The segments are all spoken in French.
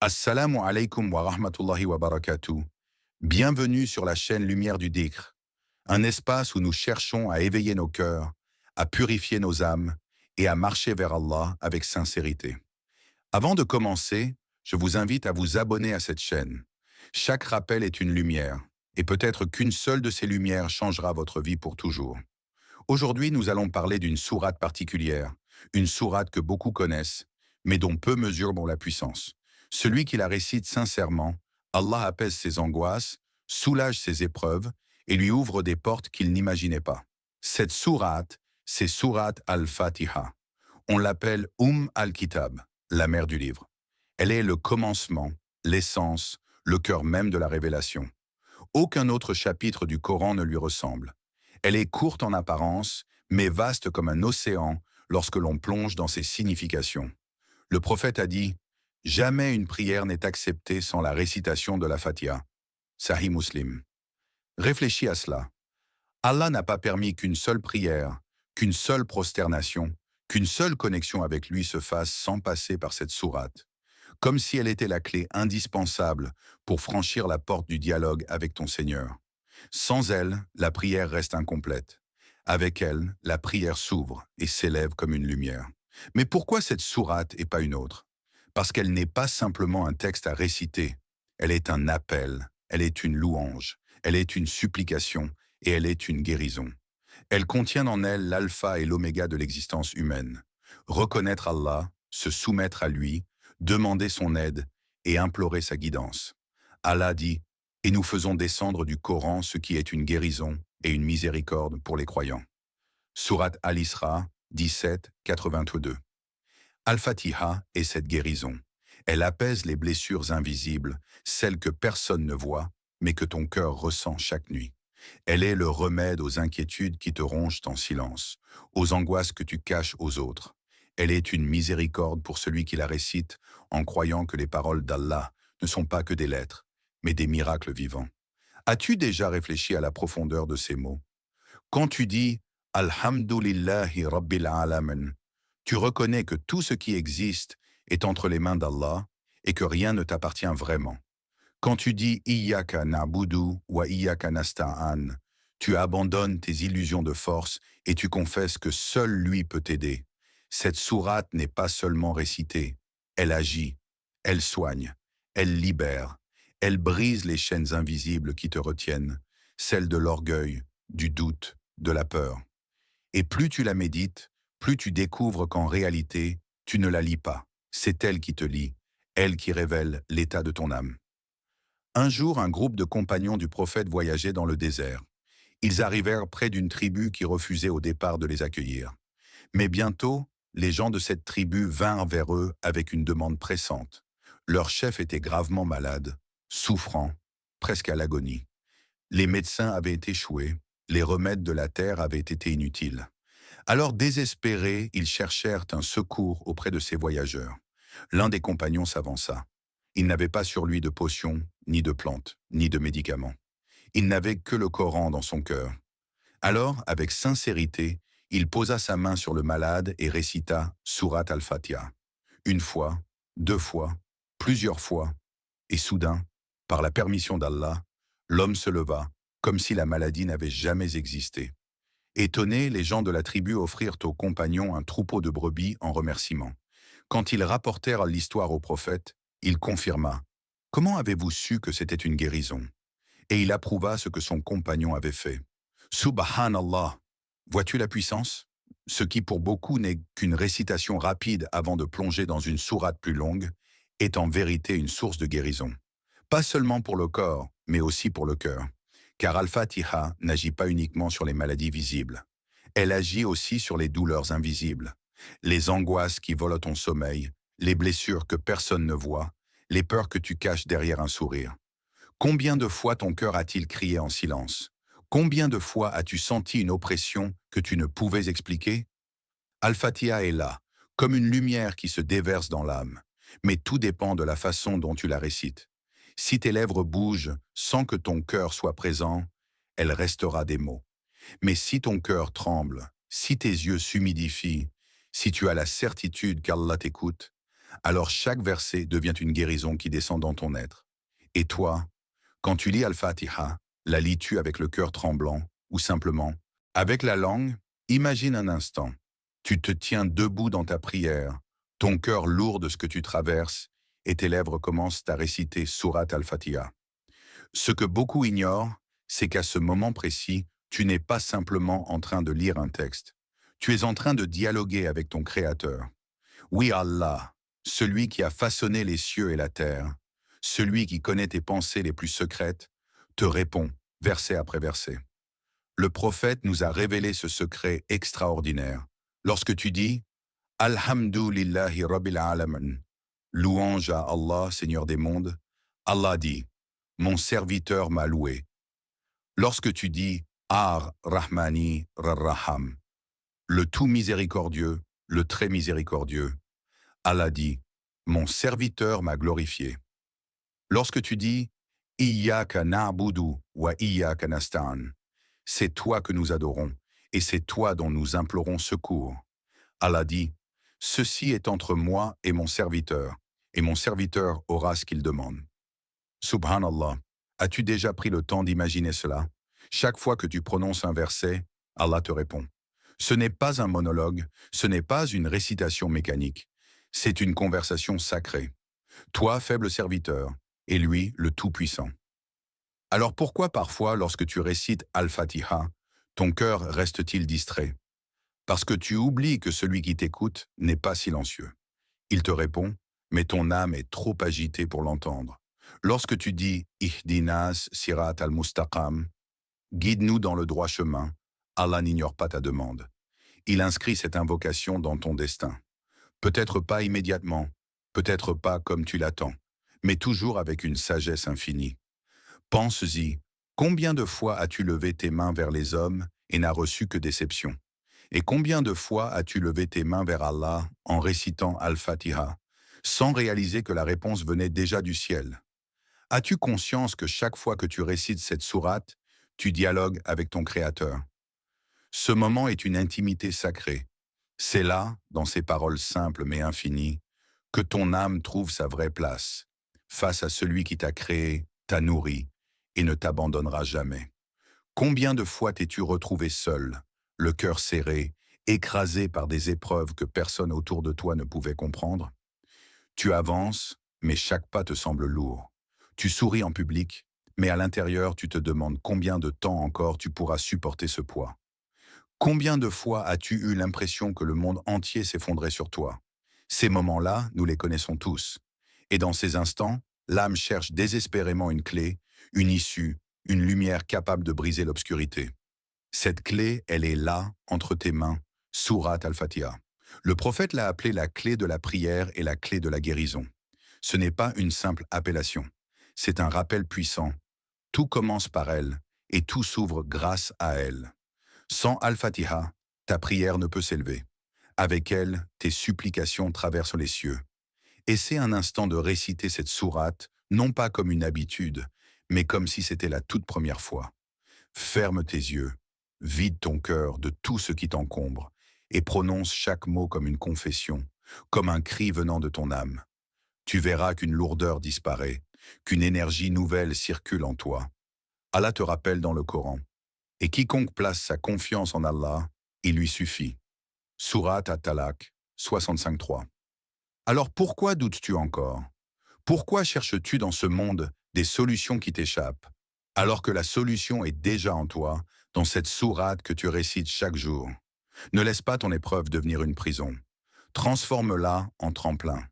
Assalamu alaikum wa rahmatullahi wa barakatuh. Bienvenue sur la chaîne Lumière du Dhikr, un espace où nous cherchons à éveiller nos cœurs, à purifier nos âmes et à marcher vers Allah avec sincérité. Avant de commencer, je vous invite à vous abonner à cette chaîne. Chaque rappel est une lumière, et peut-être qu'une seule de ces lumières changera votre vie pour toujours. Aujourd'hui, nous allons parler d'une sourate particulière, une sourate que beaucoup connaissent, mais dont peu mesurent la puissance. Celui qui la récite sincèrement, Allah apaise ses angoisses, soulage ses épreuves et lui ouvre des portes qu'il n'imaginait pas. Cette sourate, c'est sourate al-Fatiha. On l'appelle al-Kitab, la mère du livre. Elle est le commencement, l'essence, le cœur même de la révélation. Aucun autre chapitre du Coran ne lui ressemble. Elle est courte en apparence, mais vaste comme un océan lorsque l'on plonge dans ses significations. Le prophète a dit « Jamais une prière n'est acceptée sans la récitation de la Fatiha ». Sahih Muslim. Réfléchis à cela. Allah n'a pas permis qu'une seule prière, qu'une seule prosternation, qu'une seule connexion avec lui se fasse sans passer par cette sourate, comme si elle était la clé indispensable pour franchir la porte du dialogue avec ton Seigneur. Sans elle, la prière reste incomplète. Avec elle, la prière s'ouvre et s'élève comme une lumière. Mais pourquoi cette sourate et pas une autre? Parce qu'elle n'est pas simplement un texte à réciter. Elle est un appel, elle est une louange, elle est une supplication et elle est une guérison. Elle contient en elle l'alpha et l'oméga de l'existence humaine. Reconnaître Allah, se soumettre à lui, demander son aide et implorer sa guidance. Allah dit « Et nous faisons descendre du Coran ce qui est une guérison et une miséricorde pour les croyants. » Sourate Al-Isra 17, 82. Al-Fatiha est cette guérison. Elle apaise les blessures invisibles, celles que personne ne voit, mais que ton cœur ressent chaque nuit. Elle est le remède aux inquiétudes qui te rongent en silence, aux angoisses que tu caches aux autres. Elle est une miséricorde pour celui qui la récite en croyant que les paroles d'Allah ne sont pas que des lettres, mais des miracles vivants. As-tu déjà réfléchi à la profondeur de ces mots? Quand tu dis « Alhamdulillahi Rabbil Alamin », tu reconnais que tout ce qui existe est entre les mains d'Allah et que rien ne t'appartient vraiment. Quand tu dis « Iyyaka na'budu wa iyyaka nasta'an », tu abandonnes tes illusions de force et tu confesses que seul lui peut t'aider. Cette sourate n'est pas seulement récitée, elle agit, elle soigne, elle libère, elle brise les chaînes invisibles qui te retiennent, celles de l'orgueil, du doute, de la peur. Et plus tu la médites, plus tu découvres qu'en réalité, tu ne la lis pas. C'est elle qui te lit, elle qui révèle l'état de ton âme. Un jour, un groupe de compagnons du prophète voyageait dans le désert. Ils arrivèrent près d'une tribu qui refusait au départ de les accueillir. Mais bientôt, les gens de cette tribu vinrent vers eux avec une demande pressante. Leur chef était gravement malade, souffrant, presque à l'agonie. Les médecins avaient échoué, les remèdes de la terre avaient été inutiles. Alors désespérés, ils cherchèrent un secours auprès de ces voyageurs. L'un des compagnons s'avança. Il n'avait pas sur lui de potions, ni de plantes, ni de médicaments. Il n'avait que le Coran dans son cœur. Alors, avec sincérité, il posa sa main sur le malade et récita Sourate al-Fatiha. Une fois, deux fois, plusieurs fois, et soudain, par la permission d'Allah, l'homme se leva, comme si la maladie n'avait jamais existé. Étonnés, les gens de la tribu offrirent aux compagnons un troupeau de brebis en remerciement. Quand ils rapportèrent l'histoire au prophète, il confirma « Comment avez-vous su que c'était une guérison ?» Et il approuva ce que son compagnon avait fait. Subhanallah, vois-tu la puissance? Ce qui pour beaucoup n'est qu'une récitation rapide avant de plonger dans une sourate plus longue, est en vérité une source de guérison. Pas seulement pour le corps, mais aussi pour le cœur. Car Al-Fatiha n'agit pas uniquement sur les maladies visibles. Elle agit aussi sur les douleurs invisibles, les angoisses qui volent ton sommeil, les blessures que personne ne voit, les peurs que tu caches derrière un sourire. Combien de fois ton cœur a-t-il crié en silence? Combien de fois as-tu senti une oppression que tu ne pouvais expliquer? Al-Fatiha est là, comme une lumière qui se déverse dans l'âme. Mais tout dépend de la façon dont tu la récites. Si tes lèvres bougent sans que ton cœur soit présent, elle restera des mots. Mais si ton cœur tremble, si tes yeux s'humidifient, si tu as la certitude qu'Allah t'écoute, Alors chaque verset devient une guérison qui descend dans ton être. Et toi, quand tu lis Al-Fatiha, la lis-tu avec le cœur tremblant ou simplement avec la langue? Imagine un instant. Tu te tiens debout dans ta prière, ton cœur lourd de ce que tu traverses, et tes lèvres commencent à réciter Surat Al-Fatiha. Ce que beaucoup ignorent, c'est qu'à ce moment précis, tu n'es pas simplement en train de lire un texte. Tu es en train de dialoguer avec ton Créateur. Oui, Allah, celui qui a façonné les cieux et la terre, celui qui connaît tes pensées les plus secrètes, te répond, verset après verset. Le prophète nous a révélé ce secret extraordinaire. Lorsque tu dis « Alhamdulillahi Rabbil Alamin » louange à Allah, Seigneur des mondes, Allah dit « Mon serviteur m'a loué ». Lorsque tu dis « Ar-Rahmani Raham » le tout miséricordieux, le très miséricordieux, Allah dit « Mon serviteur m'a glorifié ». Lorsque tu dis « Iyyaka na'budu wa iyyaka nasta'in » c'est toi que nous adorons, et c'est toi dont nous implorons secours. Allah dit, ceci est entre moi et mon serviteur aura ce qu'il demande. Subhanallah, as-tu déjà pris le temps d'imaginer cela? Chaque fois que tu prononces un verset, Allah te répond. Ce n'est pas un monologue, ce n'est pas une récitation mécanique, c'est une conversation sacrée. Toi, faible serviteur, et lui, le Tout-Puissant. Alors pourquoi parfois, lorsque tu récites Al-Fatiha, ton cœur reste-t-il distrait? Parce que tu oublies que celui qui t'écoute n'est pas silencieux. Il te répond, mais ton âme est trop agitée pour l'entendre. Lorsque tu dis Ihdinas Sirat al-Mustaqam, guide-nous dans le droit chemin, Allah n'ignore pas ta demande. Il inscrit cette invocation dans ton destin. Peut-être pas immédiatement, peut-être pas comme tu l'attends, mais toujours avec une sagesse infinie. Pense-y, combien de fois as-tu levé tes mains vers les hommes et n'as reçu que déception? Et combien de fois as-tu levé tes mains vers Allah en récitant Al-Fatiha, sans réaliser que la réponse venait déjà du ciel? As-tu conscience que chaque fois que tu récites cette sourate, tu dialogues avec ton Créateur? Ce moment est une intimité sacrée. C'est là, dans ces paroles simples mais infinies, que ton âme trouve sa vraie place, face à celui qui t'a créé, t'a nourri, et ne t'abandonnera jamais. Combien de fois t'es-tu retrouvé seul, le cœur serré, écrasé par des épreuves que personne autour de toi ne pouvait comprendre? Tu avances, mais chaque pas te semble lourd. Tu souris en public, mais à l'intérieur tu te demandes combien de temps encore tu pourras supporter ce poids. Combien de fois as-tu eu l'impression que le monde entier s'effondrait sur toi? Ces moments-là, nous les connaissons tous. Et dans ces instants, l'âme cherche désespérément une clé, une issue, une lumière capable de briser l'obscurité. Cette clé, elle est là, entre tes mains, Surat Al-Fatiha. Le prophète l'a appelée la clé de la prière et la clé de la guérison. Ce n'est pas une simple appellation, c'est un rappel puissant. Tout commence par elle, et tout s'ouvre grâce à elle. Sans Al-Fatiha, ta prière ne peut s'élever. Avec elle, tes supplications traversent les cieux. Essaie un instant de réciter cette sourate, non pas comme une habitude, mais comme si c'était la toute première fois. Ferme tes yeux, vide ton cœur de tout ce qui t'encombre, et prononce chaque mot comme une confession, comme un cri venant de ton âme. Tu verras qu'une lourdeur disparaît, qu'une énergie nouvelle circule en toi. Allah te rappelle dans le Coran. Et quiconque place sa confiance en Allah, il lui suffit. Surat At-Talaq 65.3. Alors pourquoi doutes-tu encore? Pourquoi cherches-tu dans ce monde des solutions qui t'échappent, alors que la solution est déjà en toi, dans cette sourate que tu récites chaque jour? Ne laisse pas ton épreuve devenir une prison. Transforme-la en tremplin.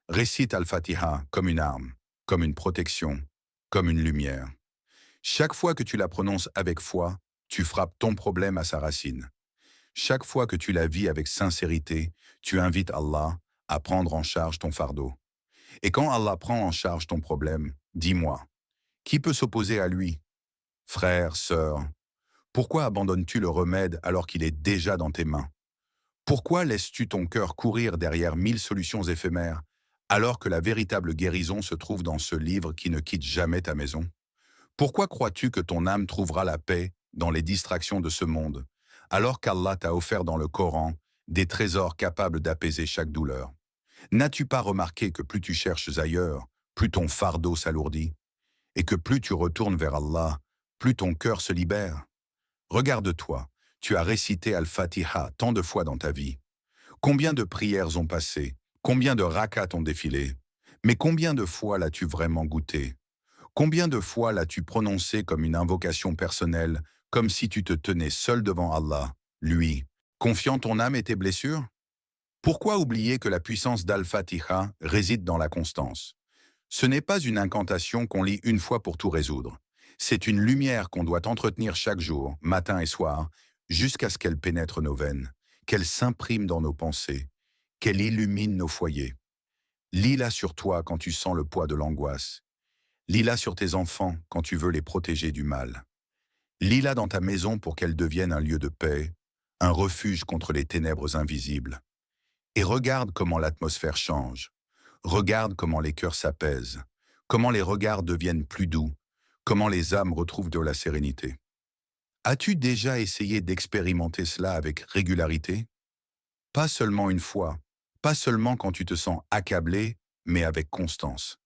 Récite Al-Fatiha comme une arme, comme une protection, comme une lumière. Chaque fois que tu la prononces avec foi, tu frappes ton problème à sa racine. Chaque fois que tu la vis avec sincérité, tu invites Allah à prendre en charge ton fardeau. Et quand Allah prend en charge ton problème, dis-moi, qui peut s'opposer à lui? Frère, sœur, pourquoi abandonnes-tu le remède alors qu'il est déjà dans tes mains? Pourquoi laisses-tu ton cœur courir derrière 1000 solutions éphémères, alors que la véritable guérison se trouve dans ce livre qui ne quitte jamais ta maison? Pourquoi crois-tu que ton âme trouvera la paix dans les distractions de ce monde, alors qu'Allah t'a offert dans le Coran des trésors capables d'apaiser chaque douleur? N'as-tu pas remarqué que plus tu cherches ailleurs, plus ton fardeau s'alourdit, et que plus tu retournes vers Allah, plus ton cœur se libère? Regarde-toi, tu as récité Al-Fatiha tant de fois dans ta vie. Combien de prières ont passé? Combien de rakats ont défilé? Mais combien de fois l'as-tu vraiment goûté? Combien de fois l'as-tu prononcé comme une invocation personnelle, comme si tu te tenais seul devant Allah, lui, confiant ton âme et tes blessures? Pourquoi oublier que la puissance d'Al-Fatiha réside dans la constance? Ce n'est pas une incantation qu'on lit une fois pour tout résoudre. C'est une lumière qu'on doit entretenir chaque jour, matin et soir, jusqu'à ce qu'elle pénètre nos veines, qu'elle s'imprime dans nos pensées, qu'elle illumine nos foyers. Lis-la sur toi quand tu sens le poids de l'angoisse. Lis-la sur tes enfants quand tu veux les protéger du mal. Lis-la dans ta maison pour qu'elle devienne un lieu de paix, un refuge contre les ténèbres invisibles. Et regarde comment l'atmosphère change. Regarde comment les cœurs s'apaisent, comment les regards deviennent plus doux, comment les âmes retrouvent de la sérénité. As-tu déjà essayé d'expérimenter cela avec régularité? Pas seulement une fois, pas seulement quand tu te sens accablé, mais avec constance.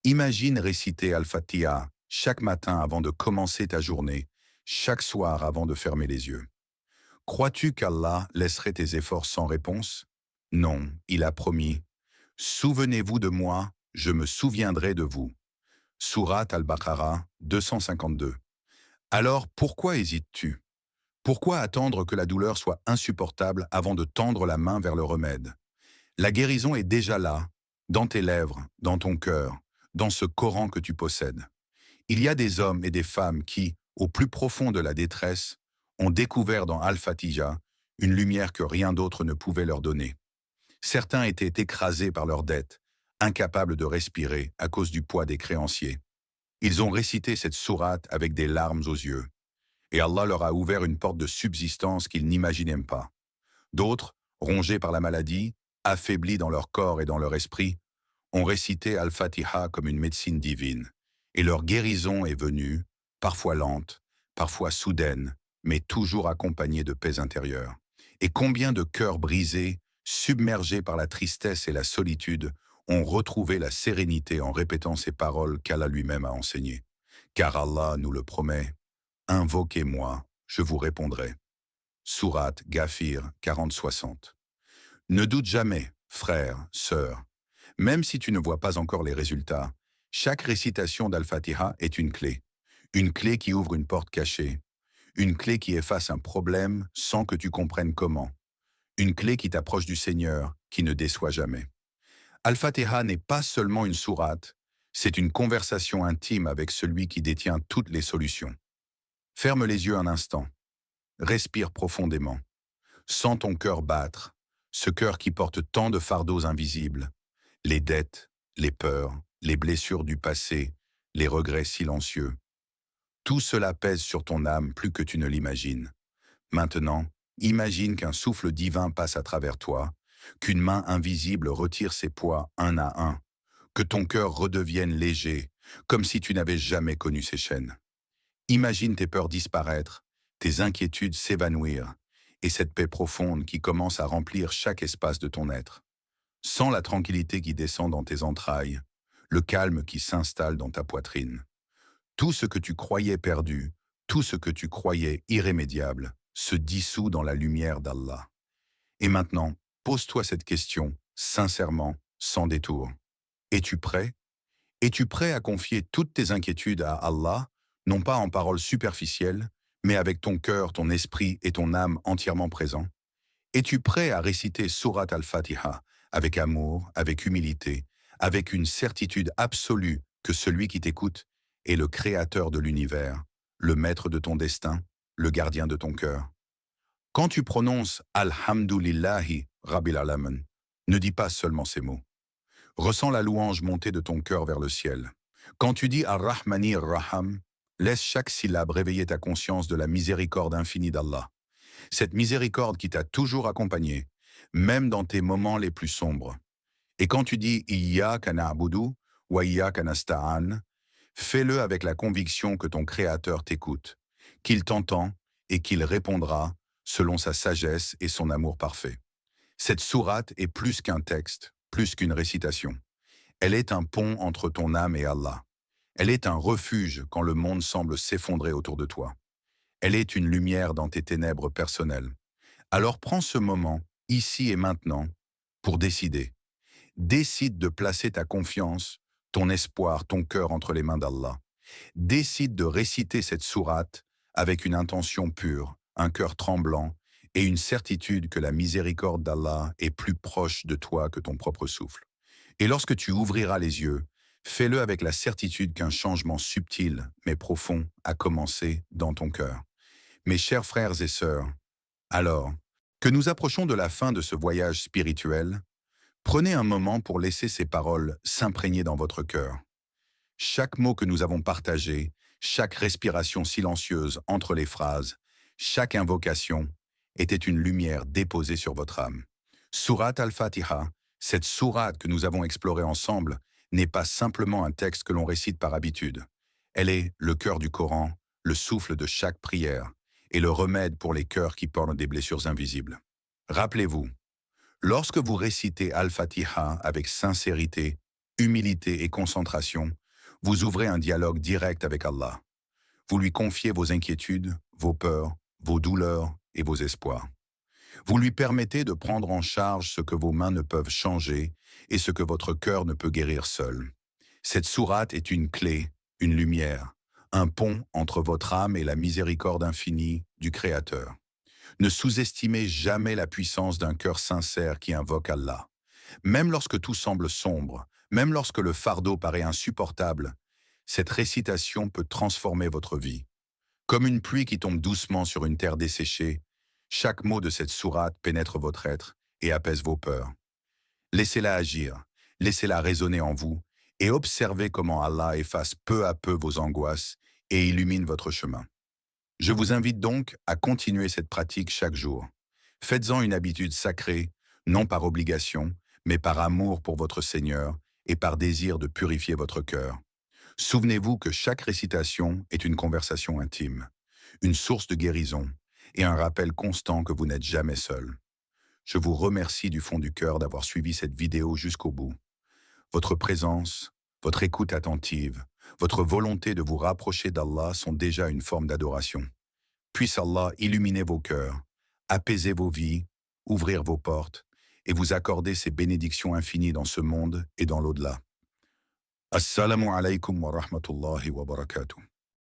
Imagine réciter Al-Fatiha chaque matin avant de commencer ta journée, chaque soir avant de fermer les yeux. Crois-tu qu'Allah laisserait tes efforts sans réponse? Non, il a promis. Souvenez-vous de moi, je me souviendrai de vous. Sourate Al-Baqarah 252. Alors pourquoi hésites-tu? Pourquoi attendre que la douleur soit insupportable avant de tendre la main vers le remède? La guérison est déjà là, dans tes lèvres, dans ton cœur, dans ce Coran que tu possèdes. Il y a des hommes et des femmes qui, au plus profond de la détresse, ont découvert dans Al-Fatiha une lumière que rien d'autre ne pouvait leur donner. Certains étaient écrasés par leurs dettes, incapables de respirer à cause du poids des créanciers. Ils ont récité cette sourate avec des larmes aux yeux, et Allah leur a ouvert une porte de subsistance qu'ils n'imaginaient pas. D'autres, rongés par la maladie, affaiblis dans leur corps et dans leur esprit, ont récité Al-Fatiha comme une médecine divine, et leur guérison est venue, parfois lente, parfois soudaine, mais toujours accompagnée de paix intérieure. Et combien de cœurs brisés, submergés par la tristesse et la solitude, ont retrouvé la sérénité en répétant ces paroles qu'Allah lui-même a enseignées. Car Allah nous le promet, « Invoquez-moi, je vous répondrai ». Sourate Ghafir 40-60. Ne doute jamais, frère, sœur, même si tu ne vois pas encore les résultats, chaque récitation d'Al-Fatiha est une clé qui ouvre une porte cachée, une clé qui efface un problème sans que tu comprennes comment, une clé qui t'approche du Seigneur, qui ne déçoit jamais. Al-Fatiha n'est pas seulement une sourate, c'est une conversation intime avec celui qui détient toutes les solutions. Ferme les yeux un instant, respire profondément, sens ton cœur battre, ce cœur qui porte tant de fardeaux invisibles, les dettes, les peurs, les blessures du passé, les regrets silencieux. Tout cela pèse sur ton âme plus que tu ne l'imagines. Maintenant, imagine qu'un souffle divin passe à travers toi, qu'une main invisible retire ses poids un à un, que ton cœur redevienne léger, comme si tu n'avais jamais connu ces chaînes. Imagine tes peurs disparaître, tes inquiétudes s'évanouir, et cette paix profonde qui commence à remplir chaque espace de ton être. Sens la tranquillité qui descend dans tes entrailles, le calme qui s'installe dans ta poitrine. Tout ce que tu croyais perdu, tout ce que tu croyais irrémédiable, se dissout dans la lumière d'Allah. Et maintenant, pose-toi cette question, sincèrement, sans détour. Es-tu prêt? Es-tu prêt à confier toutes tes inquiétudes à Allah, non pas en paroles superficielles, mais avec ton cœur, ton esprit et ton âme entièrement présents? Es-tu prêt à réciter Surat al-Fatiha avec amour, avec humilité, avec une certitude absolue que celui qui t'écoute est le créateur de l'univers, le maître de ton destin, le gardien de ton cœur? Quand tu prononces Alhamdulillahi Rabbil Alamin, ne dis pas seulement ces mots. Ressens la louange monter de ton cœur vers le ciel. Quand tu dis Ar-Rahmani Ar-Raham, laisse chaque syllabe réveiller ta conscience de la miséricorde infinie d'Allah. Cette miséricorde qui t'a toujours accompagné, même dans tes moments les plus sombres. Et quand tu dis Iyyaka na'budu wa iyyaka nasta'an, fais-le avec la conviction que ton Créateur t'écoute, qu'il t'entend et qu'il répondra selon sa sagesse et son amour parfait. Cette sourate est plus qu'un texte, plus qu'une récitation. Elle est un pont entre ton âme et Allah. Elle est un refuge quand le monde semble s'effondrer autour de toi. Elle est une lumière dans tes ténèbres personnelles. Alors prends ce moment, ici et maintenant, pour décider. Décide de placer ta confiance, ton espoir, ton cœur entre les mains d'Allah. Décide de réciter cette sourate avec une intention pure, un cœur tremblant et une certitude que la miséricorde d'Allah est plus proche de toi que ton propre souffle. Et lorsque tu ouvriras les yeux, fais-le avec la certitude qu'un changement subtil mais profond a commencé dans ton cœur. Mes chers frères et sœurs, alors que nous approchons de la fin de ce voyage spirituel, prenez un moment pour laisser ces paroles s'imprégner dans votre cœur. Chaque mot que nous avons partagé, chaque respiration silencieuse entre les phrases, chaque invocation était une lumière déposée sur votre âme. Sourate al-Fatiha, cette sourate que nous avons explorée ensemble, n'est pas simplement un texte que l'on récite par habitude. Elle est le cœur du Coran, le souffle de chaque prière et le remède pour les cœurs qui portent des blessures invisibles. Rappelez-vous, lorsque vous récitez al-Fatiha avec sincérité, humilité et concentration, vous ouvrez un dialogue direct avec Allah. Vous lui confiez vos inquiétudes, vos peurs, vos douleurs et vos espoirs. Vous lui permettez de prendre en charge ce que vos mains ne peuvent changer et ce que votre cœur ne peut guérir seul. Cette sourate est une clé, une lumière, un pont entre votre âme et la miséricorde infinie du Créateur. Ne sous-estimez jamais la puissance d'un cœur sincère qui invoque Allah. Même lorsque tout semble sombre, même lorsque le fardeau paraît insupportable, cette récitation peut transformer votre vie. Comme une pluie qui tombe doucement sur une terre desséchée, chaque mot de cette sourate pénètre votre être et apaise vos peurs. Laissez-la agir, laissez-la résonner en vous et observez comment Allah efface peu à peu vos angoisses et illumine votre chemin. Je vous invite donc à continuer cette pratique chaque jour. Faites-en une habitude sacrée, non par obligation, mais par amour pour votre Seigneur et par désir de purifier votre cœur. Souvenez-vous que chaque récitation est une conversation intime, une source de guérison et un rappel constant que vous n'êtes jamais seul. Je vous remercie du fond du cœur d'avoir suivi cette vidéo jusqu'au bout. Votre présence, votre écoute attentive, votre volonté de vous rapprocher d'Allah sont déjà une forme d'adoration. Puisse Allah illuminer vos cœurs, apaiser vos vies, ouvrir vos portes et vous accorder ses bénédictions infinies dans ce monde et dans l'au-delà. Assalamu alaikum wa rahmatullahi wa barakatuh.